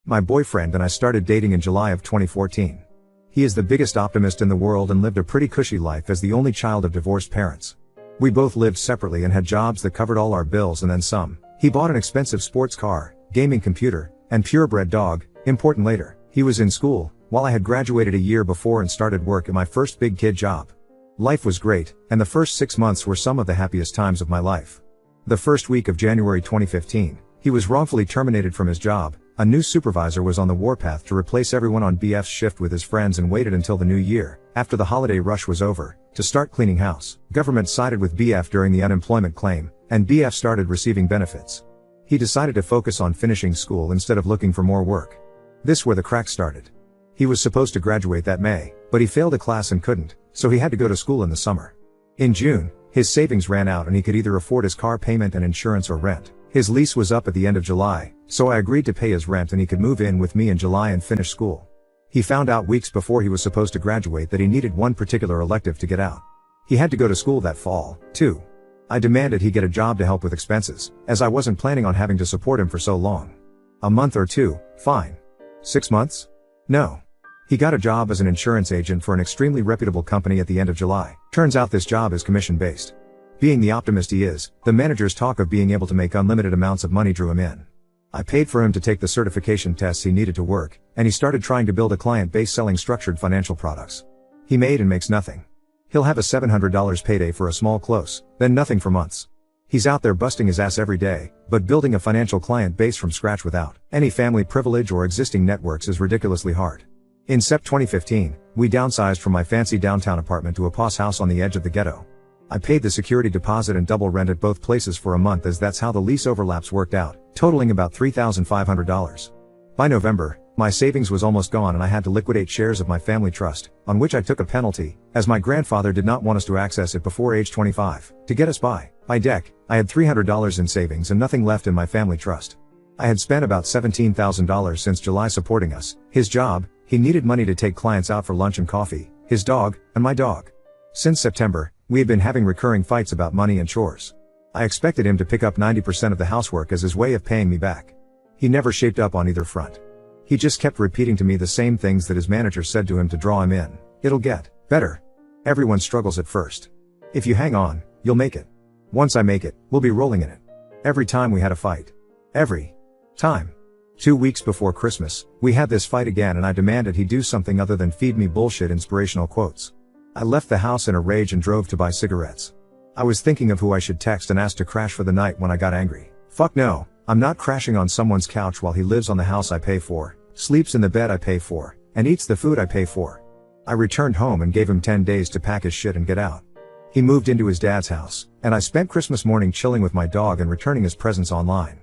My boyfriend and I started dating in July of 2014. He is the biggest optimist in the world and lived a pretty cushy life as the only child of divorced parents. We both lived separately and had jobs that covered all our bills and then some. He bought an expensive sports car, gaming computer, and purebred dog, important later. He was in school, while I had graduated a year before and started work at my first big kid job. Life was great, and the first 6 months were some of the happiest times of my life. The first week of January 2015, he was wrongfully terminated from his job. A new supervisor was on the warpath to replace everyone on BF's shift with his friends and waited until the new year, after the holiday rush was over, to start cleaning house. Government sided with BF during the unemployment claim, and BF started receiving benefits. He decided to focus on finishing school instead of looking for more work. This where the crack started. He was supposed to graduate that May, but he failed a class and couldn't, so he had to go to school in the summer. In June, his savings ran out and he could either afford his car payment and insurance or rent. His lease was up at the end of July, so I agreed to pay his rent and he could move in with me in July and finish school. He found out weeks before he was supposed to graduate that he needed one particular elective to get out. He had to go to school that fall, too. I demanded he get a job to help with expenses, as I wasn't planning on having to support him for so long. A month or two, fine. 6 months? No. He got a job as an insurance agent for an extremely reputable company at the end of July. Turns out this job is commission-based. Being the optimist he is, the manager's talk of being able to make unlimited amounts of money drew him in. I paid for him to take the certification tests he needed to work, and he started trying to build a client base selling structured financial products. He made and makes nothing. He'll have a $700 payday for a small close, then nothing for months. He's out there busting his ass every day, but building a financial client base from scratch without any family privilege or existing networks is ridiculously hard. In Sept 2015, we downsized from my fancy downtown apartment to a posh house on the edge of the ghetto. I paid the security deposit and double rent at both places for a month as that's how the lease overlaps worked out, totaling about $3,500. By November, my savings was almost gone and I had to liquidate shares of my family trust, on which I took a penalty, as my grandfather did not want us to access it before age 25, to get us by. By deck, I had $300 in savings and nothing left in my family trust. I had spent about $17,000 since July supporting us, his job, he needed money to take clients out for lunch and coffee, his dog, and my dog. Since September, we had been having recurring fights about money and chores. I expected him to pick up 90% of the housework as his way of paying me back. He never shaped up on either front. He just kept repeating to me the same things that his manager said to him to draw him in. It'll get better. Everyone struggles at first. If you hang on, you'll make it. Once I make it, we'll be rolling in it. Every time we had a fight. Every time. 2 weeks before Christmas, we had this fight again and I demanded he do something other than feed me bullshit inspirational quotes. I left the house in a rage and drove to buy cigarettes. I was thinking of who I should text and ask to crash for the night when I got angry. Fuck no, I'm not crashing on someone's couch while he lives on the house I pay for, sleeps in the bed I pay for, and eats the food I pay for. I returned home and gave him 10 days to pack his shit and get out. He moved into his dad's house, and I spent Christmas morning chilling with my dog and returning his presents online.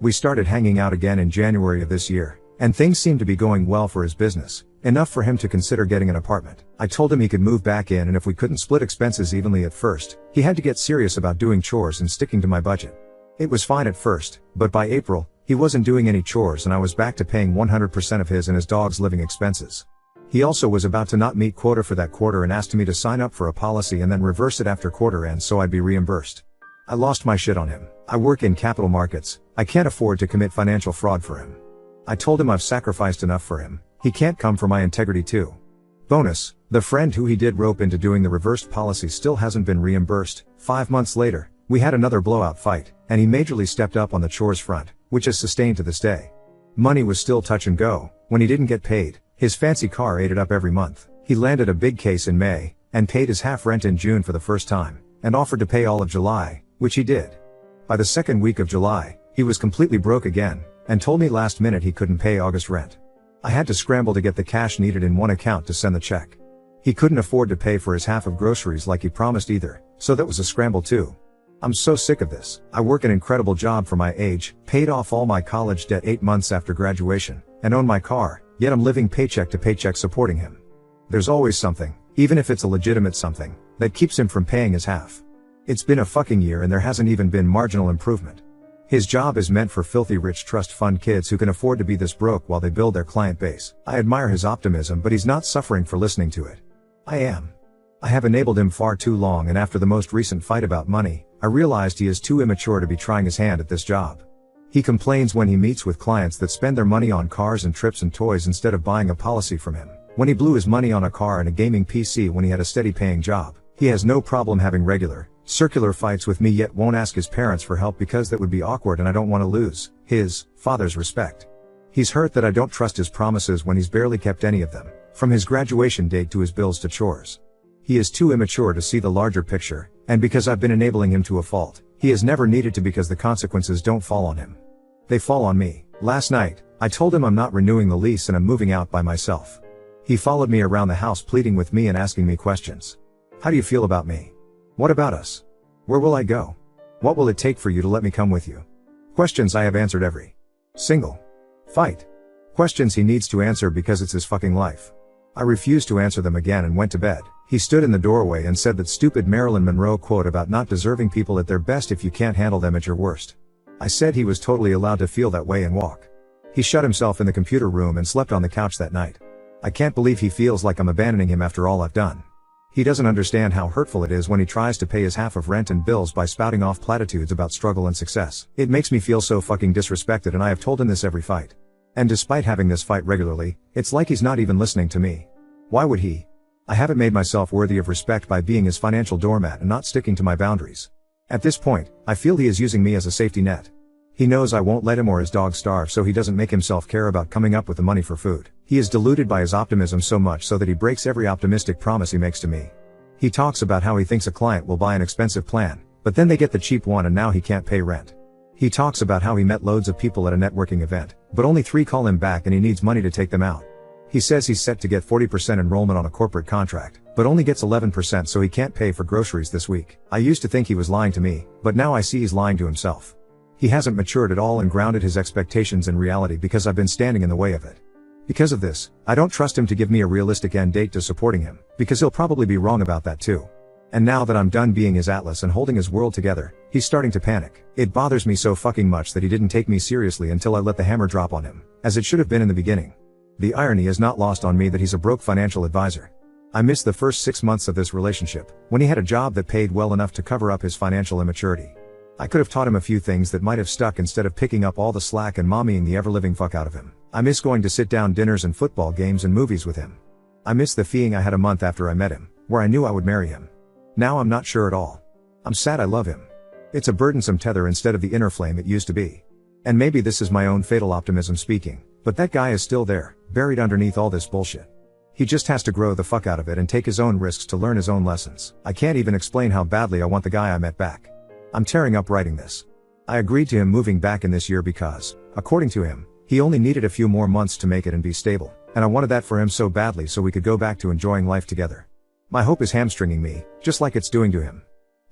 We started hanging out again in January of this year, and things seemed to be going well for his business, enough for him to consider getting an apartment. I told him he could move back in and if we couldn't split expenses evenly at first, he had to get serious about doing chores and sticking to my budget. It was fine at first, but by April, he wasn't doing any chores and I was back to paying 100% of his and his dog's living expenses. He also was about to not meet quota for that quarter and asked me to sign up for a policy and then reverse it after quarter end so I'd be reimbursed. I lost my shit on him. I work in capital markets, I can't afford to commit financial fraud for him. I told him I've sacrificed enough for him, he can't come for my integrity too. Bonus, the friend who he did rope into doing the reversed policy still hasn't been reimbursed. 5 months later, we had another blowout fight, and he majorly stepped up on the chores front, which has sustained to this day. Money was still touch and go. When he didn't get paid, his fancy car ate it up every month. He landed a big case in May, and paid his half rent in June for the first time, and offered to pay all of July, which he did. By the second week of July, he was completely broke again, and told me last minute he couldn't pay August rent. I had to scramble to get the cash needed in one account to send the check. He couldn't afford to pay for his half of groceries like he promised either, so that was a scramble too. I'm so sick of this. I work an incredible job for my age, paid off all my college debt 8 months after graduation, and own my car, yet I'm living paycheck to paycheck supporting him. There's always something, even if it's a legitimate something, that keeps him from paying his half. It's been a fucking year and there hasn't even been marginal improvement. His job is meant for filthy rich trust fund kids who can afford to be this broke while they build their client base. I admire his optimism, but he's not suffering for listening to it. I am. I have enabled him far too long, and after the most recent fight about money, I realized he is too immature to be trying his hand at this job. He complains when he meets with clients that spend their money on cars and trips and toys instead of buying a policy from him. When he blew his money on a car and a gaming PC when he had a steady paying job. He has no problem having regular, circular fights with me yet won't ask his parents for help because that would be awkward and I don't want to lose his father's respect. He's hurt that I don't trust his promises when he's barely kept any of them, from his graduation date to his bills to chores. He is too immature to see the larger picture, and because I've been enabling him to a fault, he has never needed to because the consequences don't fall on him. They fall on me. Last night, I told him I'm not renewing the lease and I'm moving out by myself. He followed me around the house pleading with me and asking me questions. How do you feel about me? What about us? Where will I go? What will it take for you to let me come with you? Questions I have answered every single fight. Questions he needs to answer because it's his fucking life. I refused to answer them again and went to bed. He stood in the doorway and said that stupid Marilyn Monroe quote about not deserving people at their best if you can't handle them at your worst. I said he was totally allowed to feel that way and walk. He shut himself in the computer room and slept on the couch that night. I can't believe he feels like I'm abandoning him after all I've done. He doesn't understand how hurtful it is when he tries to pay his half of rent and bills by spouting off platitudes about struggle and success. It makes me feel so fucking disrespected and I have told him this every fight. And despite having this fight regularly, it's like he's not even listening to me. Why would he? I haven't made myself worthy of respect by being his financial doormat and not sticking to my boundaries. At this point, I feel he is using me as a safety net. He knows I won't let him or his dog starve so he doesn't make himself care about coming up with the money for food. He is deluded by his optimism so much so that he breaks every optimistic promise he makes to me. He talks about how he thinks a client will buy an expensive plan, but then they get the cheap one and now he can't pay rent. He talks about how he met loads of people at a networking event, but only 3 call him back and he needs money to take them out. He says he's set to get 40% enrollment on a corporate contract, but only gets 11% so he can't pay for groceries this week. I used to think he was lying to me, but now I see he's lying to himself. He hasn't matured at all and grounded his expectations in reality because I've been standing in the way of it. Because of this, I don't trust him to give me a realistic end date to supporting him, because he'll probably be wrong about that too. And now that I'm done being his atlas and holding his world together, he's starting to panic. It bothers me so fucking much that he didn't take me seriously until I let the hammer drop on him, as it should have been in the beginning. The irony is not lost on me that he's a broke financial advisor. I missed the first 6 months of this relationship, when he had a job that paid well enough to cover up his financial immaturity. I could have taught him a few things that might have stuck instead of picking up all the slack and mommying the ever-living fuck out of him. I miss going to sit-down dinners and football games and movies with him. I miss the feeling I had a month after I met him, where I knew I would marry him. Now I'm not sure at all. I'm sad I love him. It's a burdensome tether instead of the inner flame it used to be. And maybe this is my own fatal optimism speaking, but that guy is still there, buried underneath all this bullshit. He just has to grow the fuck out of it and take his own risks to learn his own lessons. I can't even explain how badly I want the guy I met back. I'm tearing up writing this. I agreed to him moving back in this year because, according to him, he only needed a few more months to make it and be stable, and I wanted that for him so badly so we could go back to enjoying life together. My hope is hamstringing me, just like it's doing to him.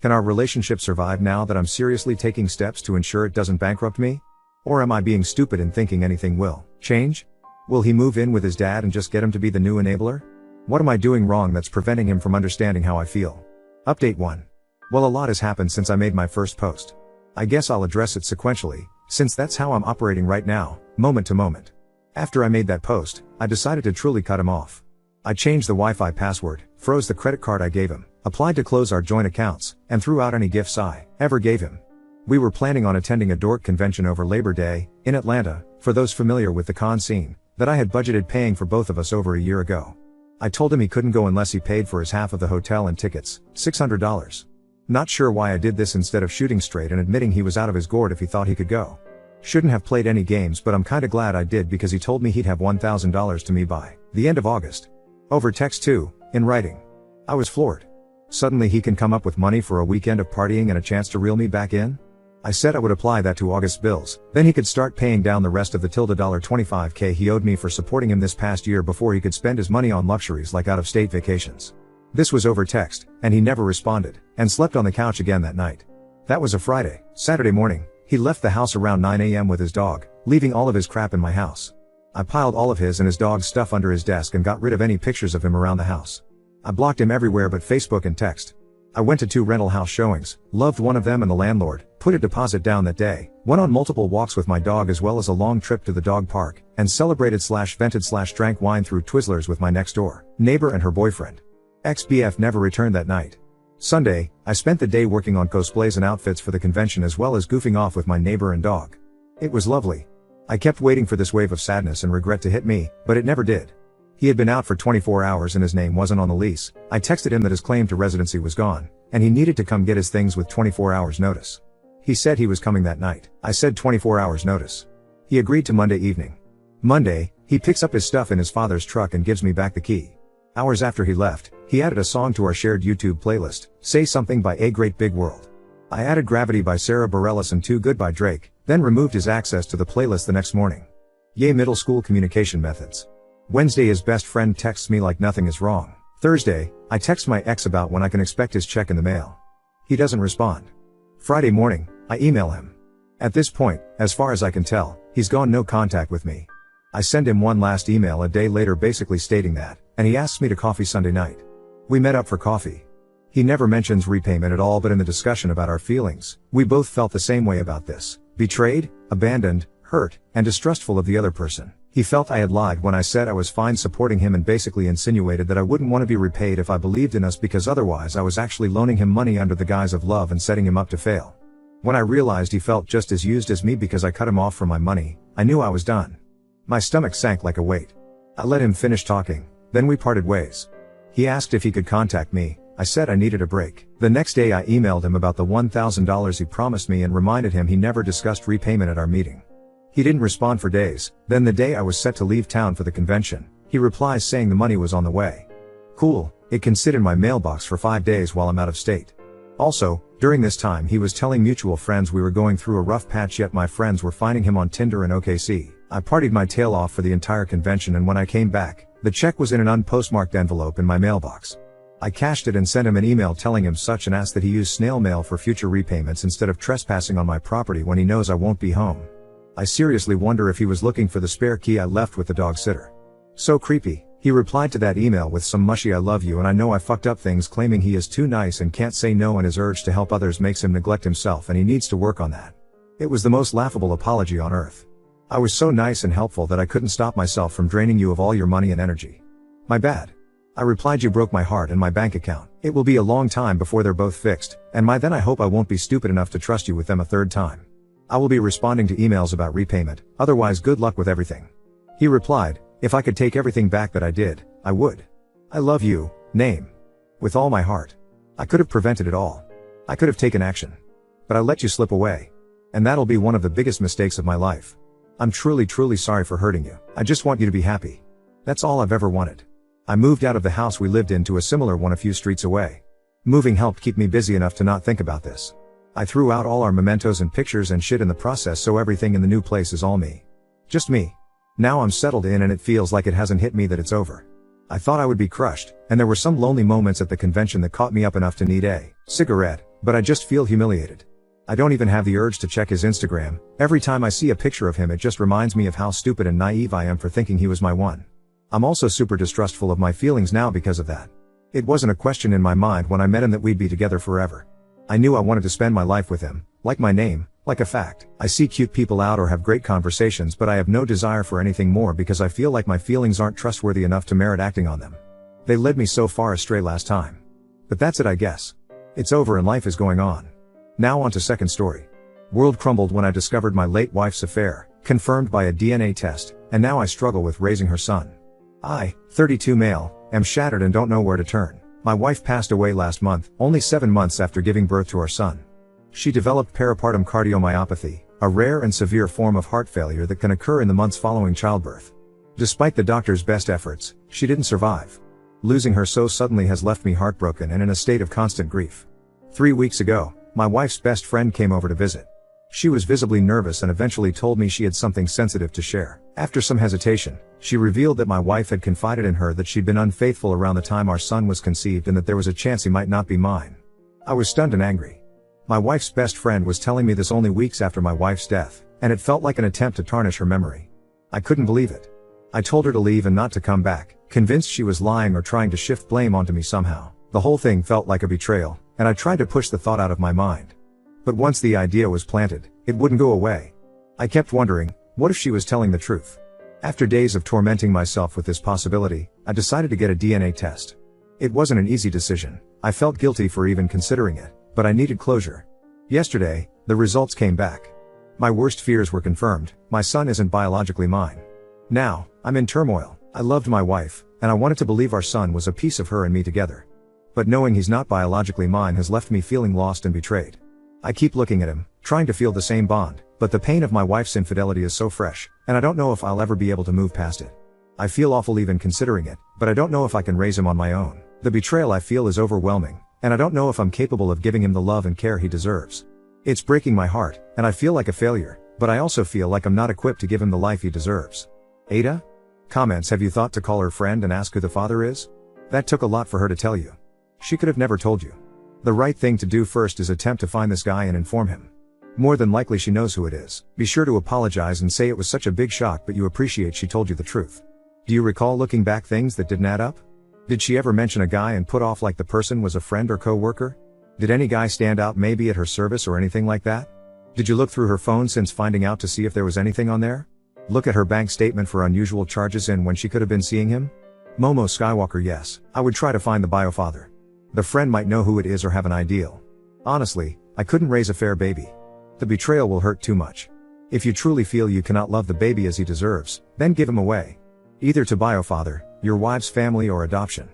Can our relationship survive now that I'm seriously taking steps to ensure it doesn't bankrupt me? Or am I being stupid and thinking anything will change? Will he move in with his dad and just get him to be the new enabler? What am I doing wrong that's preventing him from understanding how I feel? Update 1. Well, a lot has happened since I made my first post. I guess I'll address it sequentially, since that's how I'm operating right now, moment to moment. After I made that post, I decided to truly cut him off. I changed the Wi-Fi password, froze the credit card I gave him, applied to close our joint accounts, and threw out any gifts I ever gave him. We were planning on attending a dork convention over Labor Day, in Atlanta, for those familiar with the con scene, that I had budgeted paying for both of us over a year ago. I told him he couldn't go unless he paid for his half of the hotel and tickets, $600. Not sure why I did this instead of shooting straight and admitting he was out of his gourd if he thought he could go. Shouldn't have played any games, but I'm kinda glad I did because he told me he'd have $1,000 to me by the end of August. Over text too, in writing. I was floored. Suddenly he can come up with money for a weekend of partying and a chance to reel me back in? I said I would apply that to August's bills, then he could start paying down the rest of the $25K he owed me for supporting him this past year before he could spend his money on luxuries like out-of-state vacations. This was over text, and he never responded, and slept on the couch again that night. That was a Friday. Saturday morning, he left the house around 9 a.m. with his dog, leaving all of his crap in my house. I piled all of his and his dog's stuff under his desk and got rid of any pictures of him around the house. I blocked him everywhere but Facebook and text. I went to 2 rental house showings, loved one of them and the landlord, put a deposit down that day, went on multiple walks with my dog as well as a long trip to the dog park, and celebrated/vented/drank wine through Twizzlers with my next door neighbor and her boyfriend. Ex-BF never returned that night. Sunday, I spent the day working on cosplays and outfits for the convention as well as goofing off with my neighbor and dog. It was lovely. I kept waiting for this wave of sadness and regret to hit me, but it never did. He had been out for 24 hours and his name wasn't on the lease. I texted him that his claim to residency was gone, and he needed to come get his things with 24 hours notice. He said he was coming that night. I said 24 hours notice. He agreed to Monday evening. Monday, he picks up his stuff in his father's truck and gives me back the key. Hours after he left, he added a song to our shared YouTube playlist, Say Something by A Great Big World. I added Gravity by Sarah Bareilles and Too Good by Drake, then removed his access to the playlist the next morning. Yay middle school communication methods. Wednesday, his best friend texts me like nothing is wrong. Thursday, I text my ex about when I can expect his check in the mail. He doesn't respond. Friday morning, I email him. At this point, as far as I can tell, he's gone no contact with me. I send him one last email a day later basically stating that, and he asks me to coffee Sunday night. We met up for coffee. He never mentions repayment at all, but in the discussion about our feelings, we both felt the same way about this. Betrayed, abandoned, hurt, and distrustful of the other person. He felt I had lied when I said I was fine supporting him and basically insinuated that I wouldn't want to be repaid if I believed in us because otherwise I was actually loaning him money under the guise of love and setting him up to fail. When I realized he felt just as used as me because I cut him off for my money, I knew I was done. My stomach sank like a weight. I let him finish talking, then we parted ways. He asked if he could contact me. I said I needed a break. The next day I emailed him about the $1,000 he promised me and reminded him he never discussed repayment at our meeting. He didn't respond for days. Then the day I was set to leave town for the convention, he replies saying the money was on the way. Cool, it can sit in my mailbox for 5 days while I'm out of state. Also, during this time he was telling mutual friends we were going through a rough patch, yet my friends were finding him on Tinder and OKC. I partied my tail off for the entire convention, and when I came back, the check was in an unpostmarked envelope in my mailbox. I cashed it and sent him an email telling him such and asked that he use snail mail for future repayments instead of trespassing on my property when he knows I won't be home. I seriously wonder if he was looking for the spare key I left with the dog sitter. So creepy. He replied to that email with some mushy "I love you and I know I fucked up" things, claiming he is too nice and can't say no and his urge to help others makes him neglect himself and he needs to work on that. It was the most laughable apology on earth. I was so nice and helpful that I couldn't stop myself from draining you of all your money and energy. My bad. I replied, you broke my heart and my bank account. It will be a long time before they're both fixed, and by then I hope I won't be stupid enough to trust you with them a third time. I will be responding to emails about repayment, otherwise good luck with everything. He replied, if I could take everything back that I did, I would. I love you, name. With all my heart. I could have prevented it all. I could have taken action. But I let you slip away. And that'll be one of the biggest mistakes of my life. I'm truly sorry for hurting you. I just want you to be happy. That's all I've ever wanted. I moved out of the house we lived in to a similar one a few streets away. Moving helped keep me busy enough to not think about this. I threw out all our mementos and pictures and shit in the process, so everything in the new place is all me. Just me. Now I'm settled in and it feels like it hasn't hit me that it's over. I thought I would be crushed, and there were some lonely moments at the convention that caught me up enough to need a cigarette, but I just feel humiliated. I don't even have the urge to check his Instagram. Every time I see a picture of him it just reminds me of how stupid and naive I am for thinking he was my one. I'm also super distrustful of my feelings now because of that. It wasn't a question in my mind when I met him that we'd be together forever. I knew I wanted to spend my life with him, like my name, like a fact. I see cute people out or have great conversations, but I have no desire for anything more because I feel like my feelings aren't trustworthy enough to merit acting on them. They led me so far astray last time. But that's it, I guess. It's over and life is going on. Now on to second story. World crumbled when I discovered my late wife's affair, confirmed by a DNA test, and now I struggle with raising her son. I, 32 male, am shattered and don't know where to turn. My wife passed away last month, only 7 months after giving birth to our son. She developed peripartum cardiomyopathy, a rare and severe form of heart failure that can occur in the months following childbirth. Despite the doctor's best efforts, she didn't survive. Losing her so suddenly has left me heartbroken and in a state of constant grief. 3 weeks ago, my wife's best friend came over to visit. She was visibly nervous and eventually told me she had something sensitive to share. After some hesitation, she revealed that my wife had confided in her that she'd been unfaithful around the time our son was conceived and that there was a chance he might not be mine. I was stunned and angry. My wife's best friend was telling me this only weeks after my wife's death, and it felt like an attempt to tarnish her memory. I couldn't believe it. I told her to leave and not to come back, convinced she was lying or trying to shift blame onto me somehow. The whole thing felt like a betrayal, and I tried to push the thought out of my mind. But once the idea was planted, it wouldn't go away. I kept wondering, what if she was telling the truth? After days of tormenting myself with this possibility, I decided to get a DNA test. It wasn't an easy decision. I felt guilty for even considering it, but I needed closure. Yesterday, the results came back. My worst fears were confirmed. My son isn't biologically mine. Now, I'm in turmoil. I loved my wife, and I wanted to believe our son was a piece of her and me together. But knowing he's not biologically mine has left me feeling lost and betrayed. I keep looking at him, trying to feel the same bond, but the pain of my wife's infidelity is so fresh, and I don't know if I'll ever be able to move past it. I feel awful even considering it, but I don't know if I can raise him on my own. The betrayal I feel is overwhelming, and I don't know if I'm capable of giving him the love and care he deserves. It's breaking my heart, and I feel like a failure, but I also feel like I'm not equipped to give him the life he deserves. Ada? Comments. Have you thought to call her friend and ask who the father is? That took a lot for her to tell you. She could have never told you. The right thing to do first is attempt to find this guy and inform him. More than likely she knows who it is. Be sure to apologize and say it was such a big shock but you appreciate she told you the truth. Do you recall looking back things that didn't add up? Did she ever mention a guy and put off like the person was a friend or co-worker? Did any guy stand out maybe at her service or anything like that? Did you look through her phone since finding out to see if there was anything on there? Look at her bank statement for unusual charges in when she could have been seeing him? Momo Skywalker. Yes, I would try to find the bio father. The friend might know who it is or have an ideal. Honestly, I couldn't raise a fair baby. The betrayal will hurt too much. If you truly feel you cannot love the baby as he deserves, then give him away. Either to bio father, your wife's family or adoption.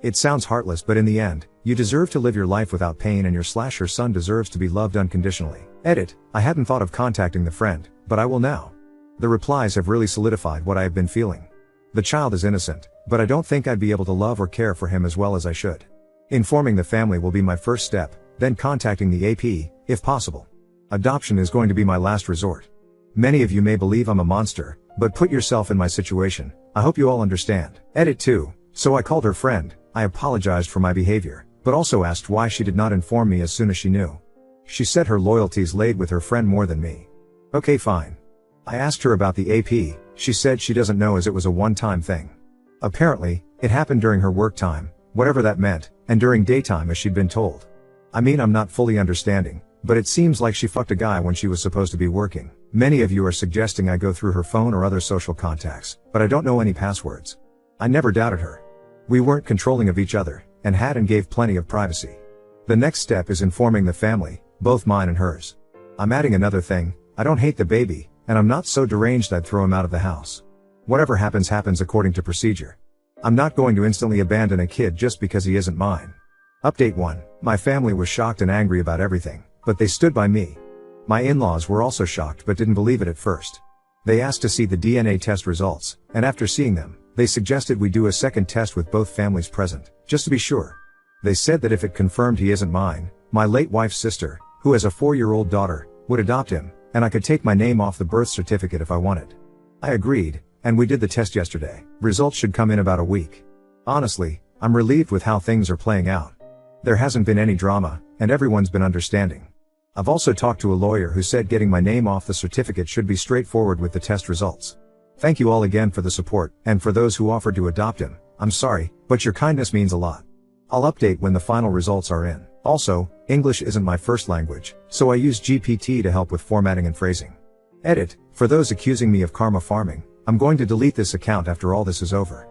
It sounds heartless but in the end, you deserve to live your life without pain and your/her son deserves to be loved unconditionally. Edit, I hadn't thought of contacting the friend, but I will now. The replies have really solidified what I have been feeling. The child is innocent, but I don't think I'd be able to love or care for him as well as I should. Informing the family will be my first step, then contacting the AP, if possible. Adoption is going to be my last resort. Many of you may believe I'm a monster, but put yourself in my situation. I hope you all understand. Edit 2. So I called her friend, I apologized for my behavior, but also asked why she did not inform me as soon as she knew. She said her loyalties laid with her friend more than me. Okay, fine. I asked her about the AP, she said she doesn't know as it was a one-time thing. Apparently, it happened during her work time, whatever that meant, and during daytime as she'd been told. I mean, I'm not fully understanding, but it seems like she fucked a guy when she was supposed to be working. Many of you are suggesting I go through her phone or other social contacts, but I don't know any passwords. I never doubted her. We weren't controlling of each other, and had and gave plenty of privacy. The next step is informing the family, both mine and hers. I'm adding another thing, I don't hate the baby, and I'm not so deranged I'd throw him out of the house. Whatever happens happens according to procedure. I'm not going to instantly abandon a kid just because he isn't mine. Update 1. My family was shocked and angry about everything, but they stood by me. My in-laws were also shocked but didn't believe it at first. They asked to see the DNA test results, and after seeing them, they suggested we do a second test with both families present, just to be sure. They said that if it confirmed he isn't mine, my late wife's sister, who has a 4-year-old daughter, would adopt him, and I could take my name off the birth certificate if I wanted. I agreed, and we did the test yesterday. Results should come in about a week. Honestly, I'm relieved with how things are playing out. There hasn't been any drama, and everyone's been understanding. I've also talked to a lawyer who said getting my name off the certificate should be straightforward with the test results. Thank you all again for the support, and for those who offered to adopt him, I'm sorry, but your kindness means a lot. I'll update when the final results are in. Also, English isn't my first language, so I use GPT to help with formatting and phrasing. Edit, for those accusing me of karma farming, I'm going to delete this account after all this is over.